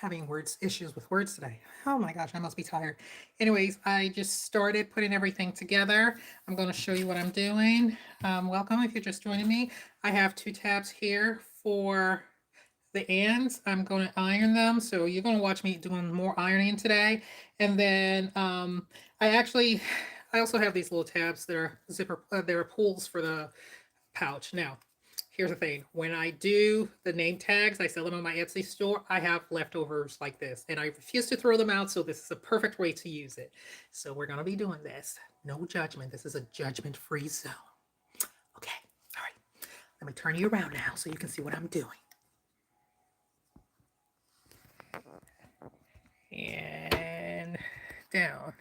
having issues with words today. Oh my gosh, I must be tired. Anyways, I just started putting everything together. I'm going to show you what I'm doing. Welcome if you're just joining me. I have two tabs here for the ends. I'm going to iron them, so you're going to watch me doing more ironing today. And then I also have these little tabs that are they're pulls for the pouch. Now, here's the thing. When I do the name tags, I sell them on my Etsy store. I have leftovers like this, and I refuse to throw them out, so this is a perfect way to use it. So we're going to be doing this. No judgment. This is a judgment-free zone. Okay. All right. Let me turn you around now so you can see what I'm doing. And down.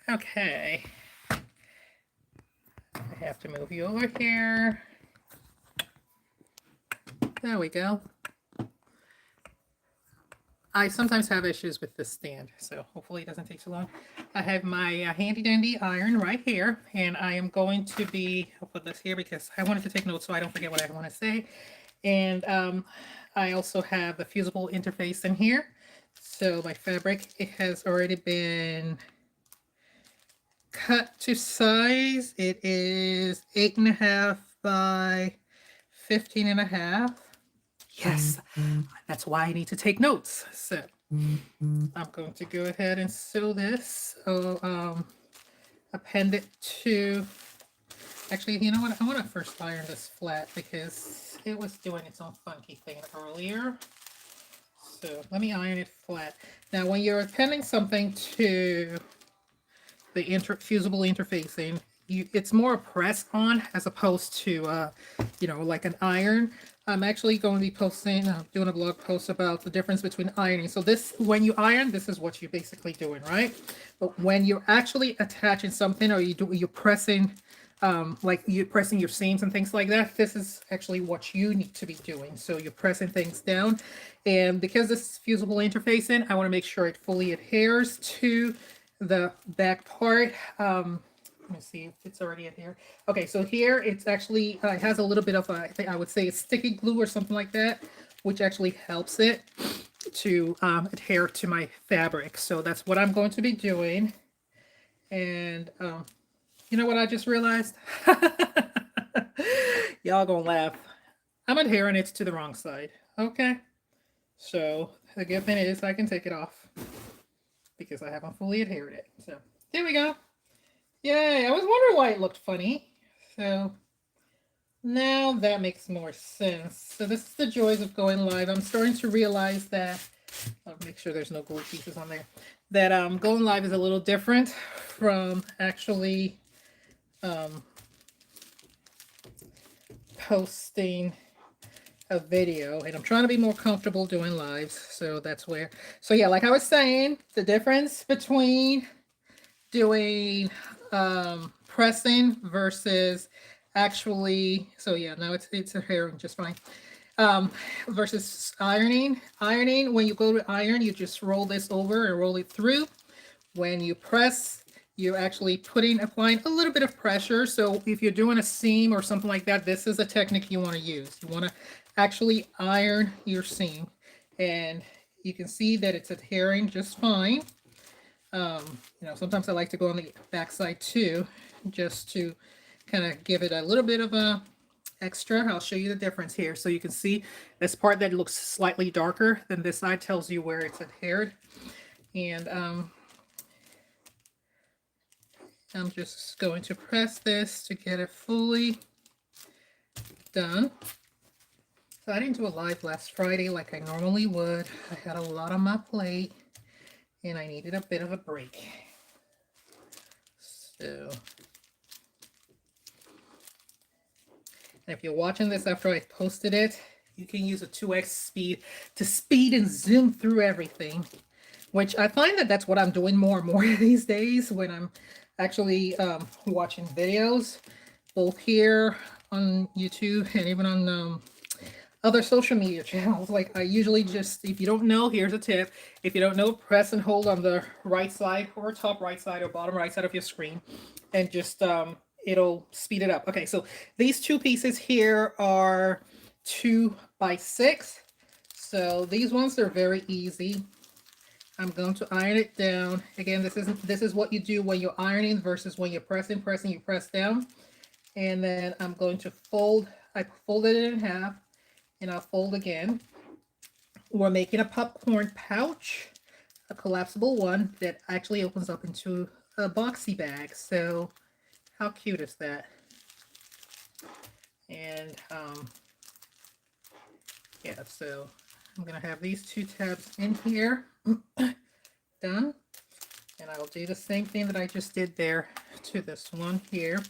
Okay. I have to move you over here. There we go. I sometimes have issues with this stand, so hopefully it doesn't take too long. I have my handy dandy iron right here, and I am going to be, I'll put this here because I wanted to take notes so I don't forget what I want to say. And I also have the fusible interface in here. So my fabric, it has already been cut to size. It is 8.5 by 15.5. Yes, that's why I need to take notes. So I'm going to go ahead and sew this. So append it to, actually, you know what? I want to first iron this flat because it was doing its own funky thing earlier. So let me iron it flat. Now, when you're appending something to the fusible interfacing, it's more a press on as opposed to, like an iron. I'm actually going to be doing a blog post about the difference between ironing. So when you iron, this is what you're basically doing, right? But when you're actually attaching something or you're pressing, like you're pressing your seams and things like that, this is actually what you need to be doing. So you're pressing things down. And because this is fusible interfacing, I want to make sure it fully adheres to the back part. Let me see if it's already adhered. Okay, so here it's actually, it has a little bit of I would say a sticky glue or something like that, which actually helps it to adhere to my fabric. So that's what I'm going to be doing. And you know what I just realized? Y'all gonna laugh. I'm adhering it to the wrong side. Okay. So the good thing is I can take it off because I haven't fully adhered it. So there we go. Yay, I was wondering why it looked funny. So now that makes more sense. So this is the joys of going live. I'm starting to realize that, I'll make sure there's no gold pieces on there, that going live is a little different from actually posting a video, and I'm trying to be more comfortable doing lives. So that's where, so yeah, like I was saying, the difference between doing pressing versus actually, so yeah, now it's adhering just fine. Versus ironing. Ironing, when you go to iron, you just roll this over and roll it through. When you press, you're actually applying a little bit of pressure. So if you're doing a seam or something like that, this is a technique you want to use. You want to actually iron your seam, and you can see that it's adhering just fine. Sometimes I like to go on the back side too, just to kind of give it a little bit of a extra. I'll show you the difference here. So you can see this part that looks slightly darker than this side tells you where it's adhered. And I'm just going to press this to get it fully done. So I didn't do a live last Friday like I normally would. I had a lot on my plate and I needed a bit of a break. So, and if you're watching this after I posted it, you can use a 2x speed to speed and zoom through everything, which I find that that's what I'm doing more and more these days when I'm actually watching videos, both here on YouTube and even on other social media channels. Like I usually just, if you don't know, here's a tip. If you don't know, press and hold on the right side or top right side or bottom right side of your screen and just it'll speed it up. Okay, so these two pieces here are 2 by 6. So these ones are very easy. I'm going to iron it down. Again, this is what you do when you're ironing versus when you're pressing. Pressing, you press down. And then I'm going to fold. I folded it in half and I'll fold again. We're making a popcorn pouch, a collapsible one that actually opens up into a boxy bag. So how cute is that? And yeah, so I'm gonna have these 2 tabs in here done, and I'll do the same thing that I just did there to this one here.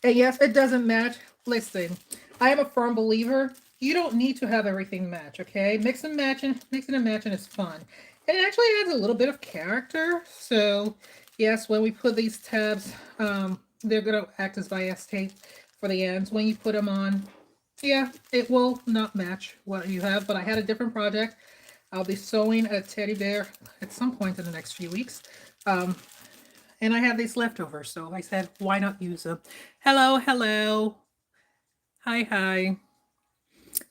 And yes, it doesn't match. Listen, I am a firm believer you don't need to have everything match, okay? Mixing and matching is fun. And it actually adds a little bit of character. So yes, when we put these tabs, they're gonna act as bias tape for the ends. When you put them on, yeah, it will not match what you have, but I had a different project. I'll be sewing a teddy bear at some point in the next few weeks. And I have these leftovers, so I said, why not use them? Hello, hello. Hi, hi.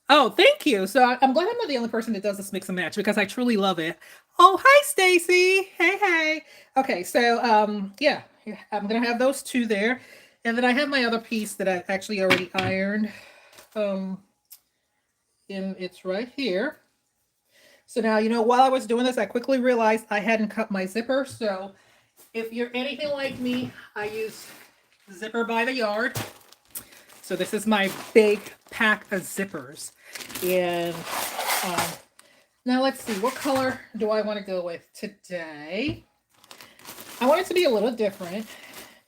Oh, thank you. So I'm glad I'm not the only person that does this mix and match because I truly love it. Oh, hi, Stacy. Hey, hey. Okay, so yeah, I'm gonna have those 2 there, and then I have my other piece that I actually already ironed. And it's right here. So now, while I was doing this, I quickly realized I hadn't cut my zipper. So if you're anything like me, I use Zipper by the Yard. So this is my big pack of zippers. And now let's see, what color do I want to go with today? I want it to be a little different.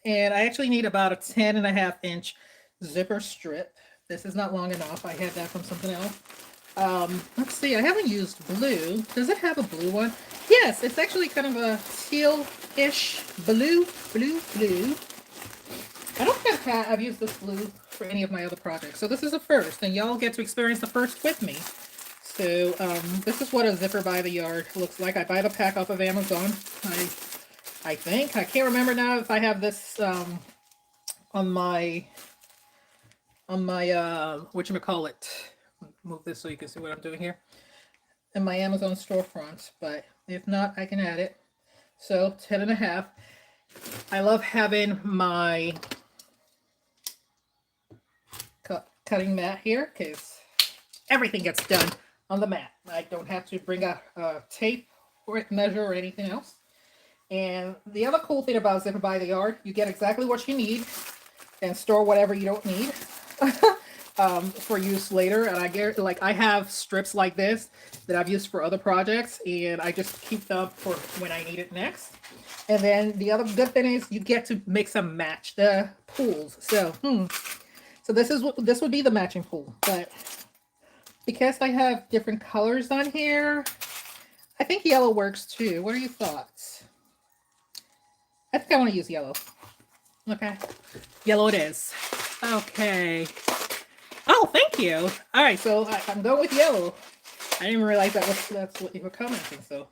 And I actually need about a 10.5-inch zipper strip. This is not long enough. I had that from something else. Let's see, I haven't used blue. Does it have a blue one? Yes, it's actually kind of a teal-ish blue. I don't think I've used this blue for any of my other projects. So this is a first, and y'all get to experience the first with me. So this is what a Zipper by the Yard looks like. I buy the pack off of Amazon. I think. I can't remember now if I have this on my whatchamacallit. Move this so you can see what I'm doing here. In my Amazon storefront, but if not, I can add it. So 10.5. I love having my cutting mat here because everything gets done on the mat. I don't have to bring a tape or measure or anything else. And the other cool thing about Zipper by the Yard, you get exactly what you need and store whatever you don't need for use later. And I have strips like this that I've used for other projects, and I just keep them for when I need it next. And then the other good thing is you get to mix and match the pools. So, so this would be the matching pool, but because I have different colors on here, I think yellow works too. What are your thoughts? I think I want to use yellow. Okay, yellow it is. Okay. Oh, thank you. All right, so I'm going with yellow. I didn't even realize that's what you were commenting. So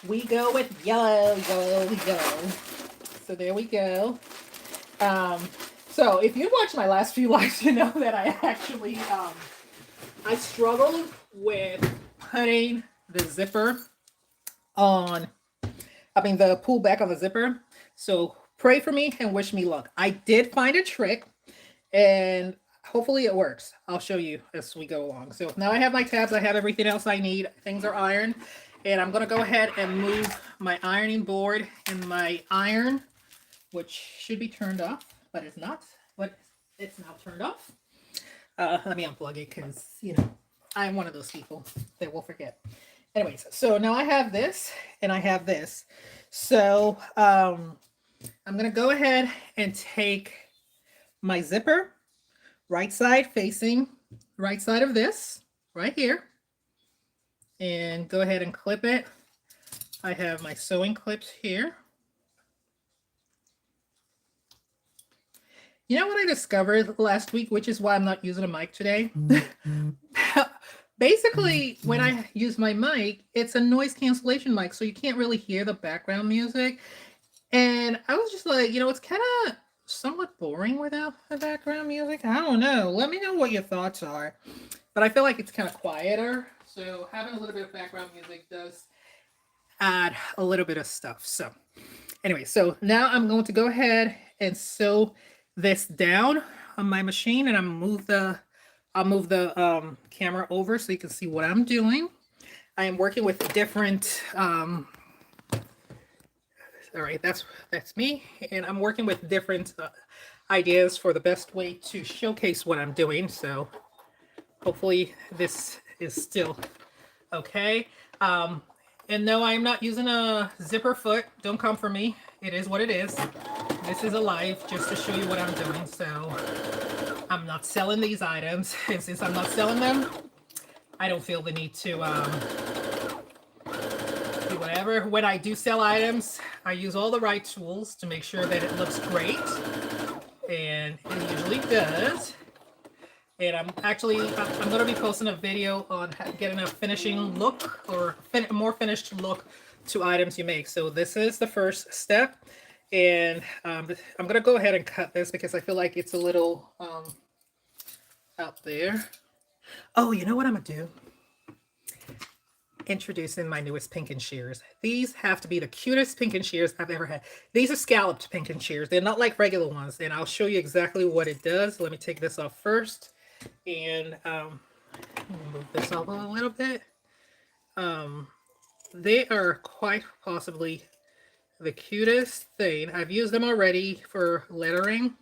we go with yellow. So there we go. So if you watched my last few lives, you know that I actually I struggled with putting the zipper on. The pull back on the zipper. So pray for me and wish me luck. I did find a trick, and hopefully it works. I'll show you as we go along. So now I have my tabs. I have everything else I need. Things are ironed. And I'm going to go ahead and move my ironing board and my iron, which should be turned off, but it's not. But it's now turned off. Let me unplug it because, I'm one of those people that will forget. Anyways, so now I have this and I have this. So I'm going to go ahead and take my zipper, right side facing right side of this, right here, and go ahead and clip it. I have my sewing clips here. You know what I discovered last week, which is why I'm not using a mic today? Basically, when I use my mic, it's a noise cancellation mic, so you can't really hear the background music. And I was just like, it's kind of somewhat boring without the background music. I don't know. Let me know what your thoughts are. but I feel like it's kind of quieter. So having a little bit of background music does add a little bit of stuff. So anyway, so now I'm going to go ahead and sew this down on my machine, and I'll move the camera over so you can see what I'm doing. I am working with different all right, that's me, and I'm working with different ideas for the best way to showcase what I'm doing. So hopefully this is still okay. And no, I'm not using a zipper foot. Don't come for me. It is what it is. This is a live just to show you what I'm doing. So I'm not selling these items. And since I'm not selling them, I don't feel the need to do whatever. When I do sell items, I use all the right tools to make sure that it looks great. And it usually does. And I'm going to be posting a video on getting a finishing look or more finished look to items you make. So this is the first step. And I'm going to go ahead and cut this because I feel like it's a little out there. Oh, you know what I'm going to do? Introducing my newest Pinkin shears. These have to be the cutest Pinkin shears I've ever had. These are scalloped Pinkin shears. They're not like regular ones. And I'll show you exactly what it does. Let me take this off first. And move this up a little bit. They are quite possibly the cutest thing. I've used them already for lettering.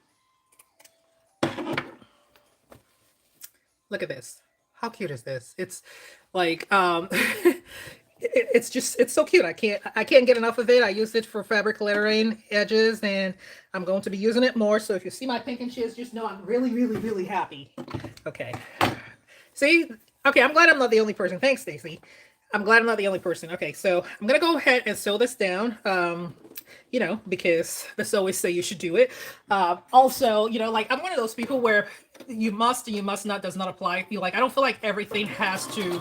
Look at this. How cute is this? It's like it's so cute. I can't get enough of it. I use it for fabric lettering edges, and I'm going to be using it more. So if you see my Pinkin shears, just know I'm really, really, really happy. Okay. See? Okay, I'm glad I'm not the only person. Thanks, Stacy. I'm glad I'm not the only person. Okay, so I'm gonna go ahead and sew this down. You know, because this always say you should do it. Also, you know, like I'm one of those people where you must and you must not does not apply. I feel like I don't feel like everything has to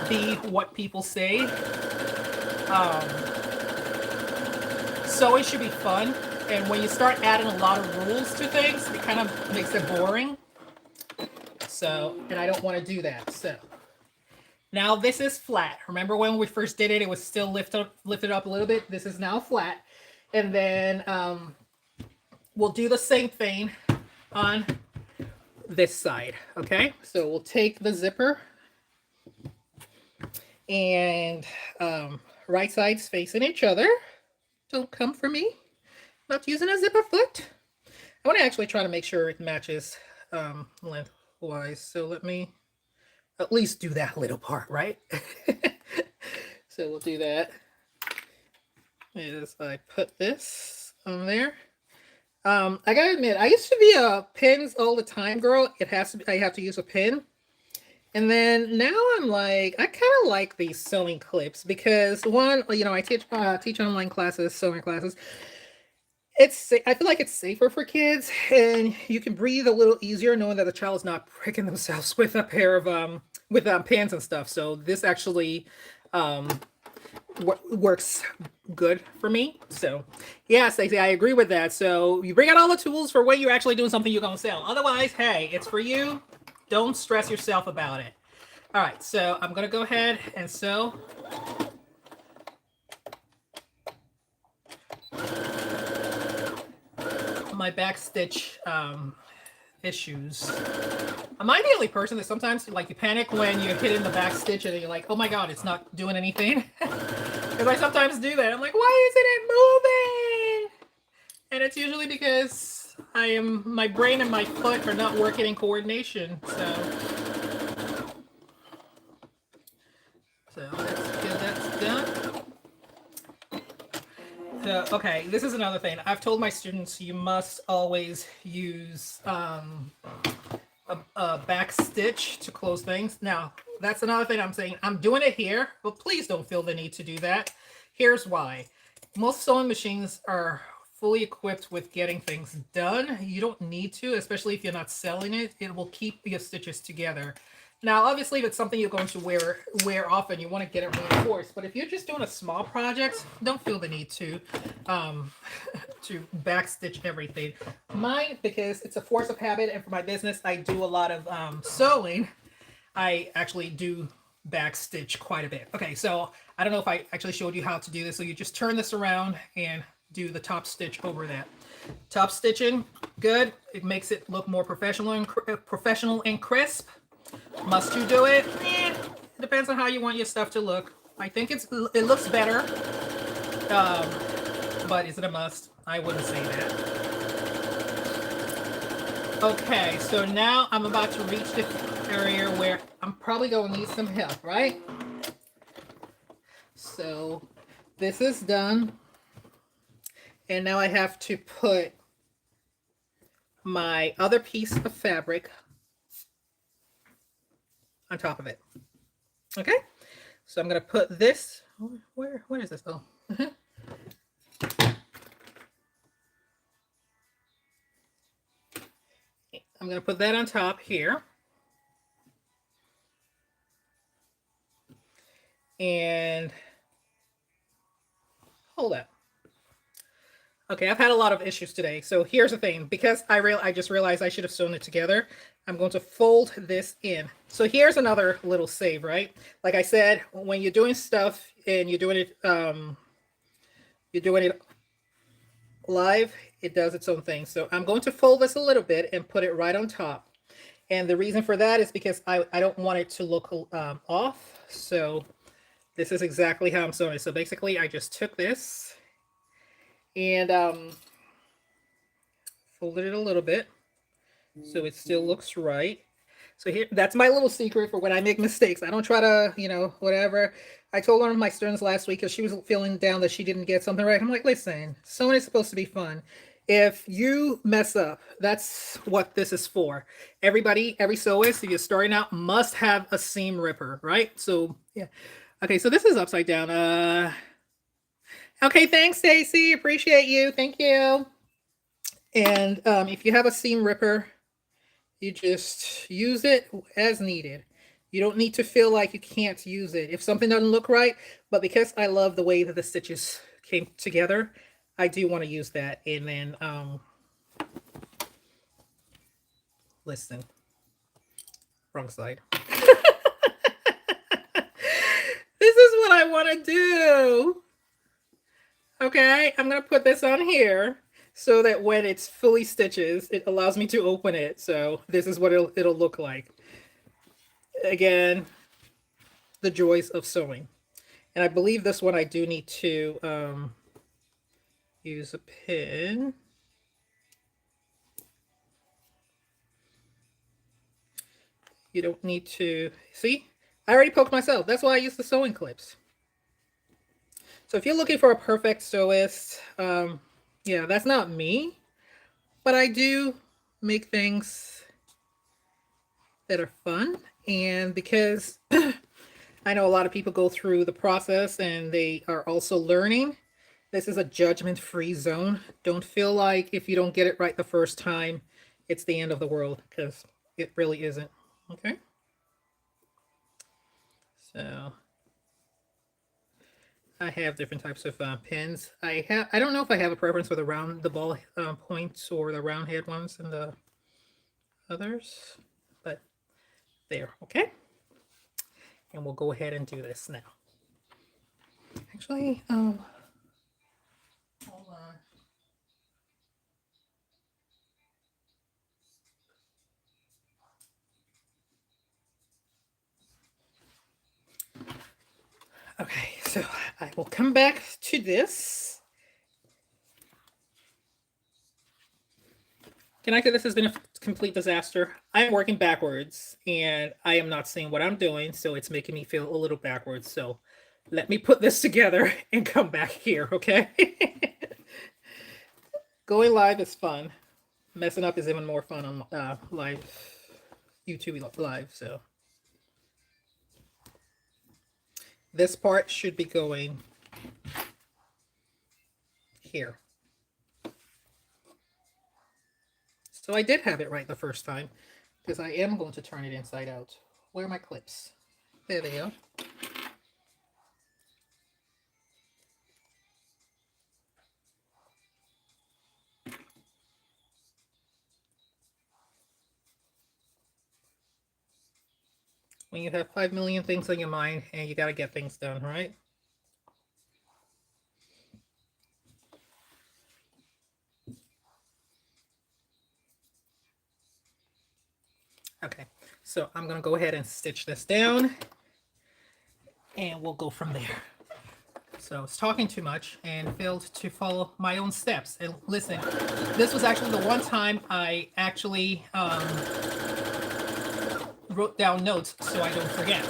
be what people say. So it should be fun. And when you start adding a lot of rules to things, it kind of makes it boring. So, and I don't want to do that. So now this is flat. Remember when we first did it, it was still lifted up a little bit. This is now flat. And then we'll do the same thing on this side. Okay, so we'll take the zipper and right sides facing each other. Don't come for me. Not using a zipper foot. I want to actually try to make sure it matches lengthwise. So let me at least do that little part, right? So we'll do that. As I put this on there. I gotta admit, I used to be a pins all the time girl. I have to use a pin. And then now I'm like, I kind of like these sewing clips because one, you know, I teach online classes, sewing classes. I feel like it's safer for kids, and you can breathe a little easier knowing that the child is not pricking themselves with a pair of pins and stuff. So this actually works good for me. So yeah, Stacey, I agree with that. So you bring out all the tools for when you're actually doing something you're gonna sell. Otherwise, hey, it's for you. Don't stress yourself about it. All right, so I'm gonna go ahead and sew. My back stitch issues. Am I the only person that sometimes like you panic when you're hitting the back stitch and you're like, oh my god, it's not doing anything? Because I sometimes do that. I'm like, why isn't it moving? And it's usually because my brain and my foot are not working in coordination. So let's get that done. So, okay, this is another thing. I've told my students you must always use a back stitch to close things. Now, that's another thing I'm saying. I'm doing it here, but please don't feel the need to do that. Here's why. Most sewing machines are fully equipped with getting things done. You don't need to, especially if you're not selling it. It will keep your stitches together. Now, obviously, if it's something you're going to wear often, you want to get it reinforced. But if you're just doing a small project, don't feel the need to backstitch everything. Mine, because it's a force of habit, and for my business, I do a lot of sewing. I actually do back stitch quite a bit. Okay, so I don't know if I actually showed you how to do this. So you just turn this around and do the top stitch over that. Top stitching, good. It makes it look more professional and crisp. Must you do it? It depends on how you want your stuff to look. I think it looks better, but is it a must? I wouldn't say that. Okay, so now I'm about to reach the area where I'm probably going to need some help, right? So this is done. And now I have to put my other piece of fabric on top of it. Okay, so I'm going to put this, where is this? Oh, I'm going to put that on top here. And hold up. Okay, I've had a lot of issues today. So here's the thing, because I just realized I should have sewn it together. I'm going to fold this in. So here's another little save, right? Like I said, when you're doing stuff and you're doing it live, it does its own thing. So I'm going to fold this a little bit and put it right on top. And the reason for that is because I don't want it to look off. So this is exactly how I'm sewing it. So basically I just took this and folded it a little bit so it still looks right. So here, that's my little secret for when I make mistakes. I don't try to, whatever. I told one of my students last week because she was feeling down that she didn't get something right. I'm like, listen, sewing is supposed to be fun. If you mess up, that's what this is for. Everybody, every sewist, if you're starting out, must have a seam ripper, right? So, yeah. Okay, so this is upside down. Okay, thanks, Stacy. Appreciate you. Thank you. And if you have a seam ripper, you just use it as needed. You don't need to feel like you can't use it. If something doesn't look right, but because I love the way that the stitches came together, I do want to use that. And then, listen, wrong side. This is what I want to do. Okay, I'm going to put this on here so that when it's fully stitches, it allows me to open it. So this is what it'll look like. Again, the joys of sewing. And I believe this one I do need to use a pin. You don't need to, see? I already poked myself. That's why I use the sewing clips. So if you're looking for a perfect sewist, yeah, that's not me. But I do make things that are fun. And because I know a lot of people go through the process and they are also learning, this is a judgment-free zone. Don't feel like if you don't get it right the first time, it's the end of the world, because it really isn't. Okay. So I have different types of pins. I don't know if I have a preference for the ball points or the round head ones and the others, but there. Okay. And we'll go ahead and do this now. Actually, hold on. Okay, so I will come back to this. Connected, this has been a complete disaster. I'm working backwards and I am not seeing what I'm doing, so it's making me feel a little backwards. So let me put this together and come back here, okay? Going live is fun. Messing up is even more fun on live, YouTube live, so. This part should be going here. So I did have it right the first time, because I am going to turn it inside out. Where are my clips? There they go. when you have 5 million things on your mind and you got to get things done, right? Okay, so I'm going to go ahead and stitch this down and we'll go from there. So I was talking too much and failed to follow my own steps. And listen, this was actually the one time I actually wrote down notes so I don't forget.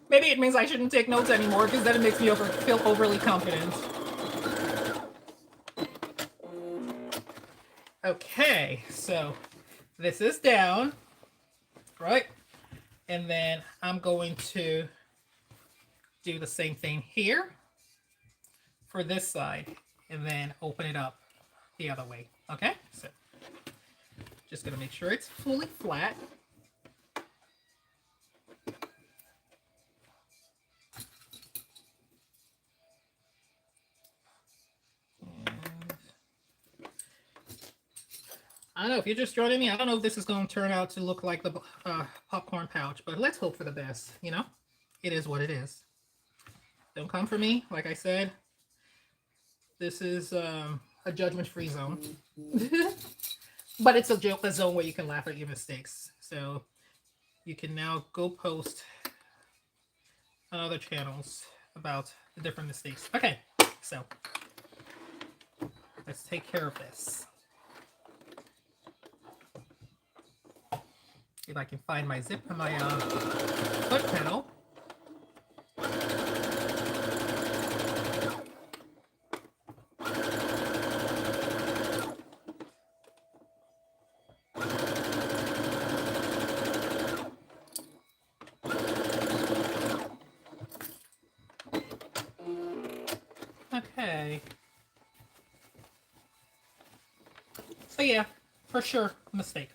Maybe it means I shouldn't take notes anymore because then it makes me feel overly confident. Okay, so this is down, right? And then I'm going to do the same thing here for this side and then open it up the other way. Okay, so just gonna make sure it's fully flat. I don't know if you're just joining me. I don't know if this is going to turn out to look like the popcorn pouch, but let's hope for the best. You know, it is what it is. Don't come for me. Like I said, this is a judgment-free zone. But it's a zone where you can laugh at your mistakes. So you can now go post on other channels about the different mistakes. Okay, so let's take care of this. See if I can find my zip and my foot pedal. Okay. So yeah, for sure, mistake.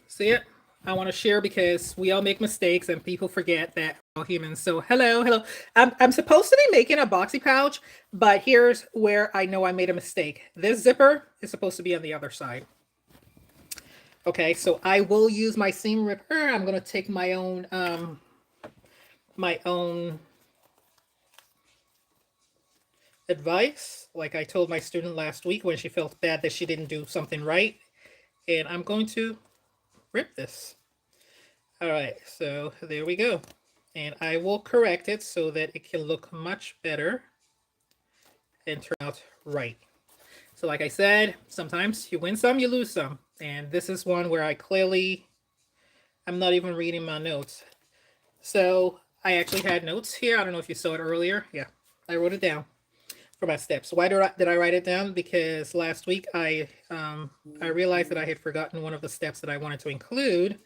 See it? I want to share because we all make mistakes and people forget that we're all humans. So hello. I'm supposed to be making a boxy pouch, but here's where I know I made a mistake. This zipper is supposed to be on the other side. Okay, so I will use my seam ripper. I'm going to take my own advice, like I told my student last week when she felt bad that she didn't do something right. And I'm going to rip this. All right, so there we go. And I will correct it so that it can look much better and turn out right. So like I said, sometimes you win some, you lose some. And this is one where I'm not even reading my notes. So I actually had notes here. I don't know if you saw it earlier. Yeah, I wrote it down for my steps. Why did I write it down? Because last week I realized that I had forgotten one of the steps that I wanted to include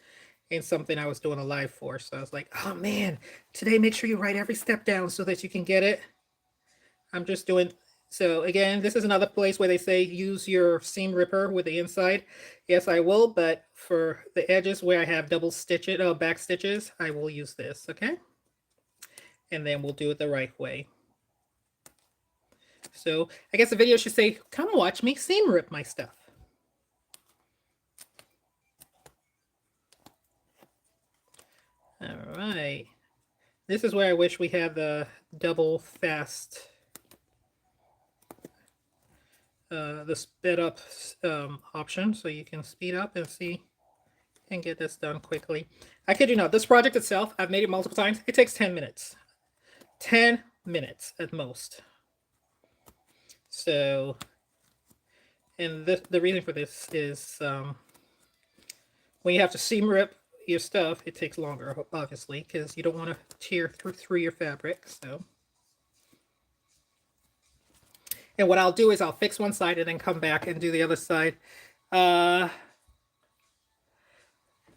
in something I was doing a live for. So I was like, oh man, today make sure you write every step down so that you can get it. I'm just doing, so again, this is another place where they say use your seam ripper with the inside. Yes, I will, but for the edges where I have back stitches, I will use this, okay? And then we'll do it the right way. So I guess the video should say, come watch me seam rip my stuff. All right. This is where I wish we had the double fast, the sped up option, so you can speed up and see and get this done quickly. I kid you not, this project itself, I've made it multiple times. It takes 10 minutes. 10 minutes at most. So, and the reason for this is when you have to seam rip your stuff, it takes longer, obviously, because you don't want to tear through your fabric. So, and what I'll do is I'll fix one side and then come back and do the other side.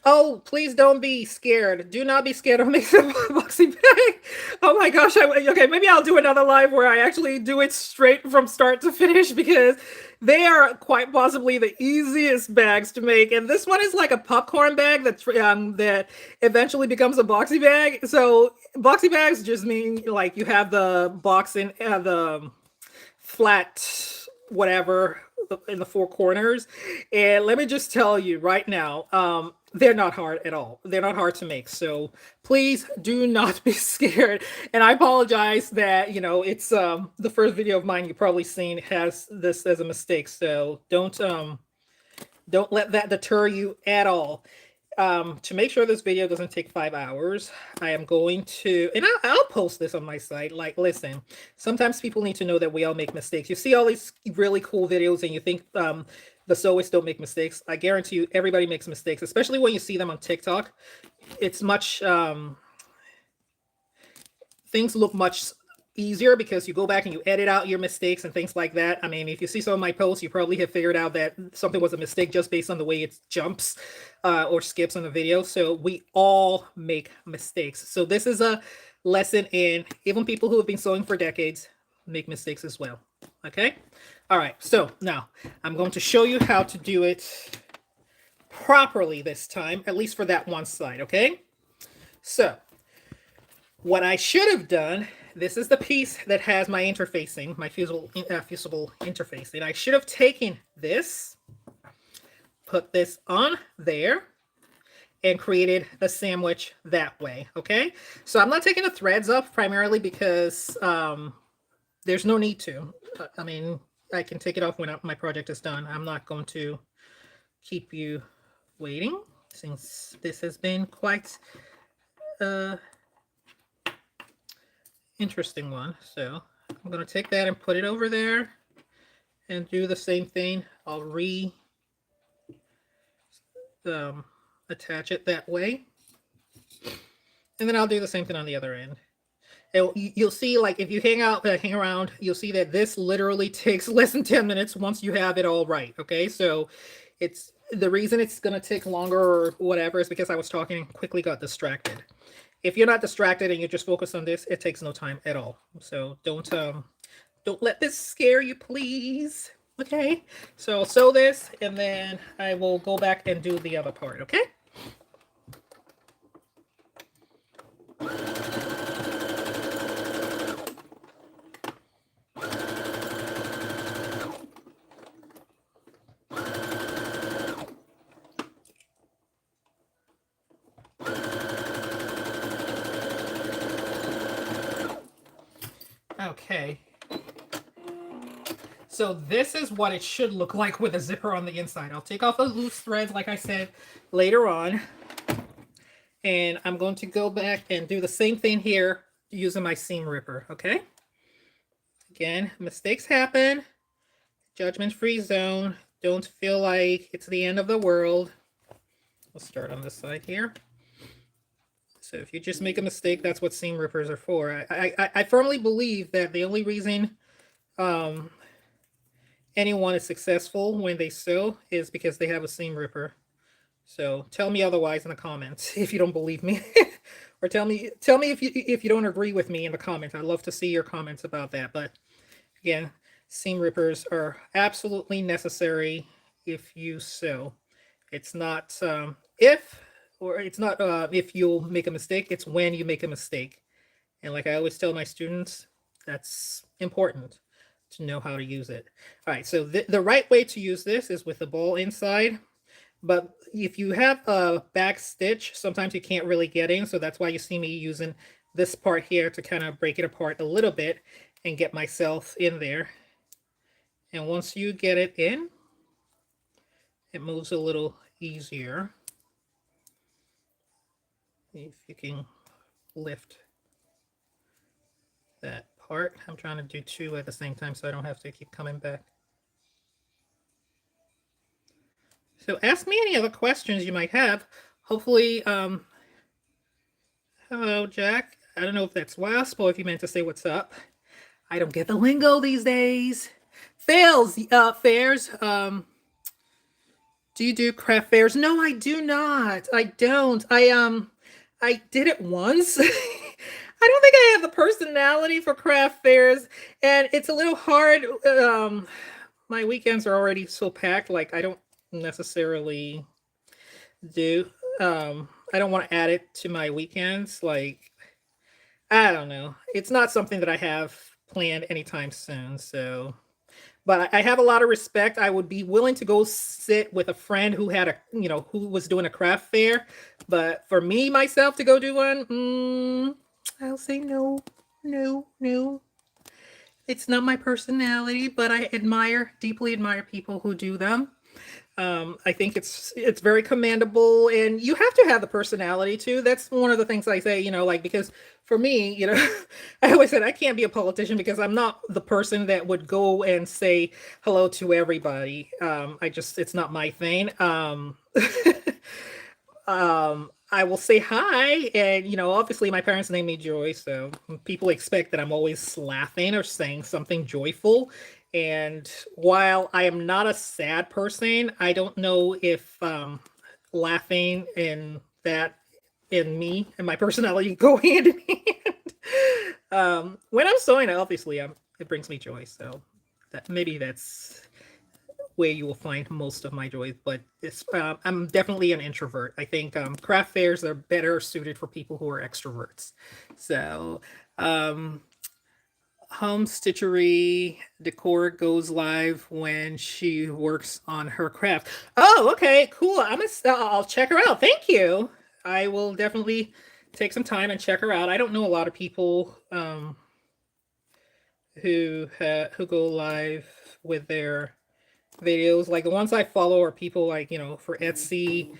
Oh, please don't be scared. Do not be scared of making a boxy bag. Oh my gosh. Okay, maybe I'll do another live where I actually do it straight from start to finish because they are quite possibly the easiest bags to make. And this one is like a popcorn bag that eventually becomes a boxy bag. So boxy bags just mean like you have the box in the flat whatever in the four corners. And let me just tell you right now, they're not hard at all. They're not hard to make. So please do not be scared. And I apologize that, it's the first video of mine you probably seen has this as a mistake. So don't let that deter you at all. To make sure this video doesn't take 5 hours, I am going to, and I'll post this on my site. Like, listen, sometimes people need to know that we all make mistakes. You see all these really cool videos and you think the sewists don't make mistakes. I guarantee you everybody makes mistakes, especially when you see them on TikTok. It's much, things look much easier because you go back and you edit out your mistakes and things like that. I mean, if you see some of my posts, you probably have figured out that something was a mistake just based on the way it jumps or skips on the video. So we all make mistakes. So this is a lesson in even people who have been sewing for decades make mistakes as well. Okay. All right. So now I'm going to show you how to do it properly this time, at least for that one side. Okay. So what I should have done, this is the piece that has my interfacing, my fusible interfacing. I should have taken this, put this on there, and created the sandwich that way, okay? So I'm not taking the threads up primarily because there's no need to. I mean, I can take it off when my project is done. I'm not going to keep you waiting since this has been quite interesting one. So I'm going to take that and put it over there and do the same thing. I'll attach it that way. And then I'll do the same thing on the other end. And you'll see, like, if you hang around, you'll see that this literally takes less than 10 minutes once you have it all right. Okay, so it's the reason it's going to take longer or whatever is because I was talking and quickly got distracted. If you're not distracted and you just focus on this, it takes no time at all. So don't let this scare you, please. Okay, so I'll sew this and then I will go back and do the other part. Okay. Okay, so this is what it should look like with a zipper on the inside. I'll take off the loose threads, like I said, later on. And I'm going to go back and do the same thing here using my seam ripper, okay? Again, mistakes happen. Judgment-free zone. Don't feel like it's the end of the world. We'll start on this side here. So if you just make a mistake, that's what seam rippers are for. I firmly believe that the only reason anyone is successful when they sew is because they have a seam ripper. So tell me otherwise in the comments if you don't believe me. Or tell me if you don't agree with me in the comments. I'd love to see your comments about that. But again, seam rippers are absolutely necessary if you sew. It's not if you'll make a mistake, it's when you make a mistake. And like I always tell my students, that's important to know how to use it. All right, so the right way to use this is with the ball inside. But if you have a back stitch, sometimes you can't really get in. So that's why you see me using this part here to kind of break it apart a little bit and get myself in there. And once you get it in, it moves a little easier. If you can lift that part. I'm trying to do two at the same time so I don't have to keep coming back. So ask me any other questions you might have. Hopefully, hello, Jack. I don't know if that's Wasp or if you meant to say what's up. I don't get the lingo these days. Fairs. Do you do craft fairs? No, I do not. I don't. I did it once. I don't think I have the personality for craft fairs, and it's a little hard. My weekends are already so packed. Like I don't necessarily do. I don't want to add it to my weekends. Like I don't know. It's not something that I have planned anytime soon. So, but I have a lot of respect. I would be willing to go sit with a friend who had a, who was doing a craft fair. But for me, myself, to go do one, I'll say no, no, no. It's not my personality, but I deeply admire people who do them. I think it's very commendable, and you have to have the personality too. That's one of the things I say, like, because for me, I always said I can't be a politician because I'm not the person that would go and say hello to everybody. It's not my thing. I will say hi, and obviously my parents named me Joy, so people expect that I'm always laughing or saying something joyful. And while I am not a sad person, I don't know if laughing and that in me and my personality go hand in hand. When I'm sewing, obviously, it brings me joy. So that's where you will find most of my joy. But I'm definitely an introvert. I think craft fairs are better suited for people who are extroverts. So Home Stitchery Decor goes live when she works on her craft. Oh, okay, cool. I'll check her out. Thank you. I will definitely take some time and check her out. I don't know a lot of people who go live with their videos. Like the ones I follow are people like, for Etsy,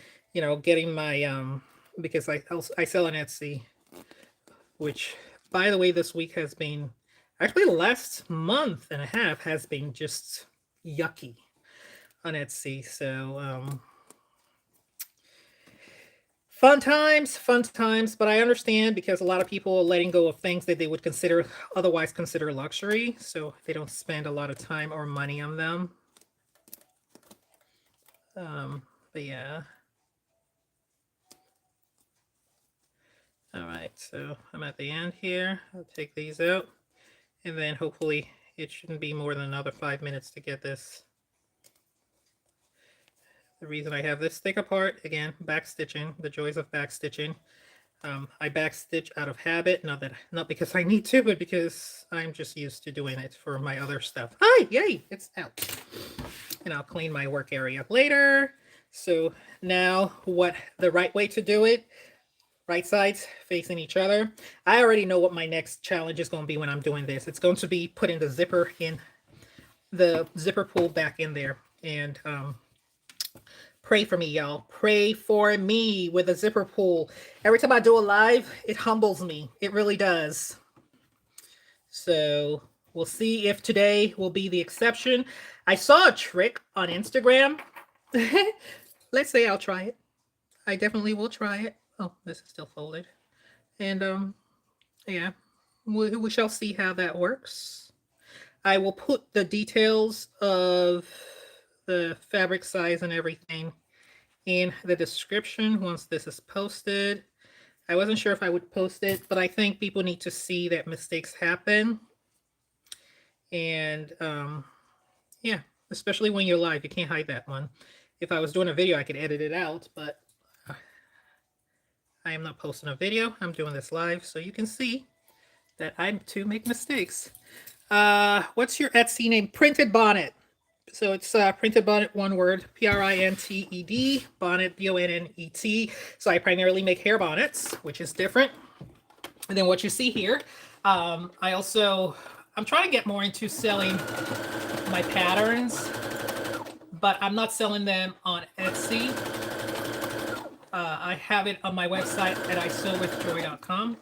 getting my because I sell on Etsy, which by the way, this week has been actually the last month and a half has been just yucky on Etsy. So fun times, but I understand because a lot of people are letting go of things that they would otherwise consider luxury, so they don't spend a lot of time or money on them. But yeah. All right, so I'm at the end here. I'll take these out, and then hopefully it shouldn't be more than another 5 minutes to get this. The reason I have this thick apart, again, back stitching, the joys of back stitching. I back stitch out of habit, not because I need to, but because I'm just used to doing it for my other stuff. Hi, yay, it's out. And I'll clean my work area later. So now what the right way to do it, right sides facing each other. I already know what my next challenge is going to be when I'm doing this. It's going to be putting the zipper pull back in there. And pray for me, y'all. Pray for me with a zipper pull. Every time I do a live, it humbles me. It really does. So we'll see if today will be the exception. I saw a trick on Instagram. Let's say I'll try it. I definitely will try it. Oh, this is still folded. And yeah, we shall see how that works. I will put the details of the fabric size and everything in the description once this is posted. I wasn't sure if I would post it, but I think people need to see that mistakes happen. And yeah, especially when you're live, you can't hide that one. If I was doing a video, I could edit it out, but I am not posting a video. I'm doing this live, so you can see that I too make mistakes. What's your Etsy name? Printed Bonnet. So it's Printed Bonnet, one word, Printed, Bonnet, Bonnet. So I primarily make hair bonnets, which is different than what you see here. I'm trying to get more into selling my patterns, but I'm not selling them on Etsy. I have it on my website at isewithjoy.com.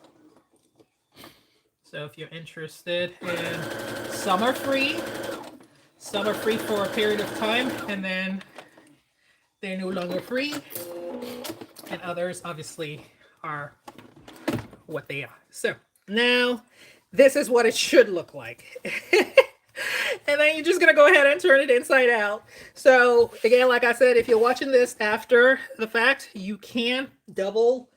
So if you're interested, and some are free for a period of time, and then they're no longer free, and others obviously are what they are. So now this is what it should look like. And then you're just going to go ahead and turn it inside out. So again, like I said, if you're watching this after the fact, you can double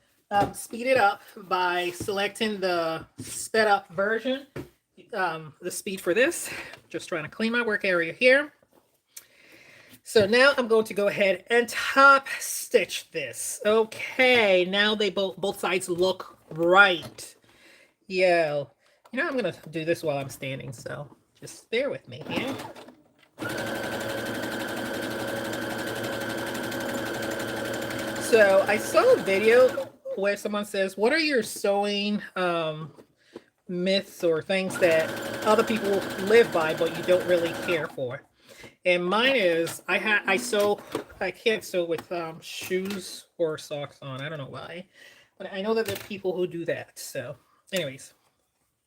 speed it up by selecting the sped up version. The speed for this, just trying to clean my work area here. So now I'm going to go ahead and top stitch this. Okay, now they both sides look right. I'm going to do this while I'm standing, so just bear with me here. So I saw a video where someone says, "What are your sewing myths or things that other people live by, but you don't really care for?" And mine is I can't sew with shoes or socks on. I don't know why, but I know that there are people who do that. So, anyways,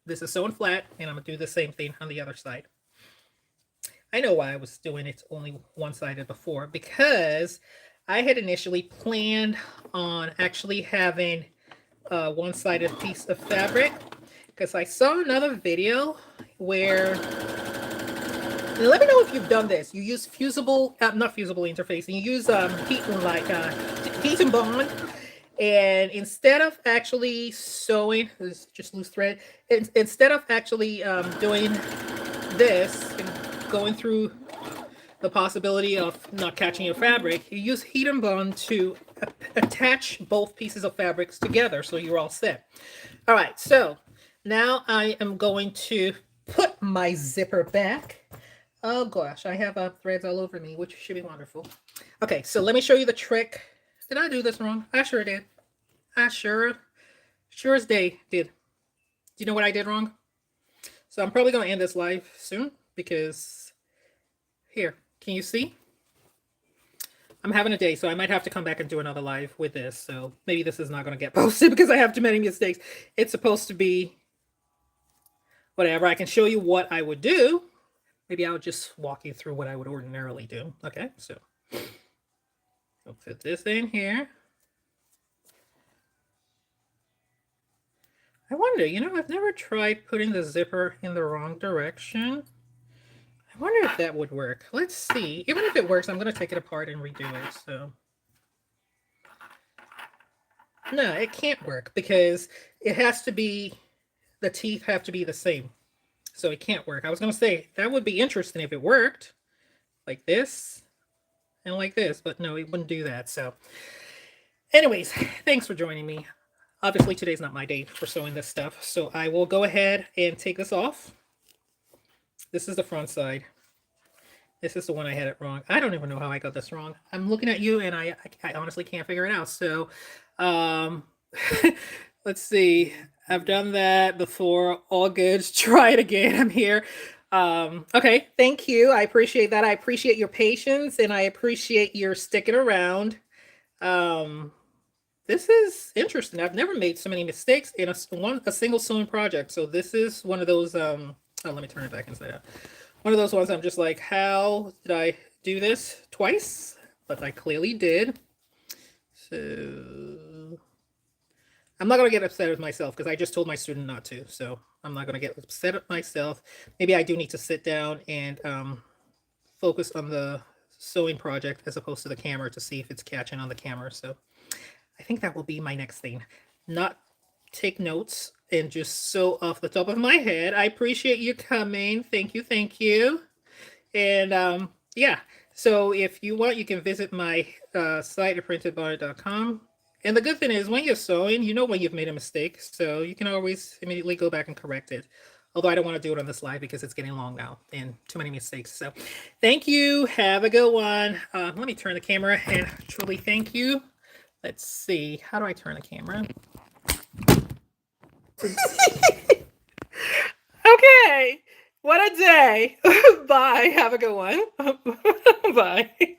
this is sewing flat, and I'm gonna do the same thing on the other side. I know why I was doing it only one-sided before, because I had initially planned on actually having a one-sided piece of fabric, because I saw another video where, let me know if you've done this. You use fusible, not fusible interface, and you use heat and bond, and instead of actually sewing, this is just loose thread, instead of actually doing this and going through the possibility of not catching your fabric, you use heat and bond to attach both pieces of fabrics together, so you're all set. All right, so now I am going to put my zipper back. Oh gosh, I have threads all over me, which should be wonderful. Okay, so let me show you the trick. Did I do this wrong? I sure did. I sure as day did. Do you know what I did wrong? So I'm probably going to end this live soon, because here, can you see? I'm having a day, so I might have to come back and do another live with this. So maybe this is not going to get posted because I have too many mistakes. It's supposed to be whatever. I can show you what I would do. Maybe I'll just walk you through what I would ordinarily do. Okay, so I'll put this in here. I wonder, I've never tried putting the zipper in the wrong direction. I wonder if that would work. Let's see. Even if it works, I'm going to take it apart and redo it. So, no, it can't work because it has to be, the teeth have to be the same. So it can't work. I was going to say that would be interesting if it worked like this and like this, but no, it wouldn't do that. So anyways, thanks for joining me. Obviously today's not my day for sewing this stuff, so I will go ahead and take this off. This is the front side. This is the one I had it wrong. I don't even know how I got this wrong. I'm looking at you and I honestly can't figure it out. So let's see. I've done that before. All good. Try it again. I'm here. Okay. Thank you. I appreciate that. I appreciate your patience and I appreciate your sticking around. This is interesting. I've never made so many mistakes in a single sewing project. So this is one of those, oh, let me turn it back inside out. One of those ones I'm just like, how did I do this twice? But I clearly did. So I'm not going to get upset with myself because I just told my student not to. So I'm not going to get upset at myself. Maybe I do need to sit down and focus on the sewing project as opposed to the camera to see if it's catching on the camera. So I think that will be my next thing. Not take notes and just sew off the top of my head. I appreciate you coming. Thank you. Thank you. And yeah, so if you want, you can visit my site at printedbonnet.com. And the good thing is when you're sewing, you know when you've made a mistake. So you can always immediately go back and correct it. Although I don't want to do it on this live because it's getting long now and too many mistakes. So thank you. Have a good one. Let me turn the camera and truly thank you. Let's see. How do I turn the camera? Okay. What a day. Bye. Have a good one. Bye.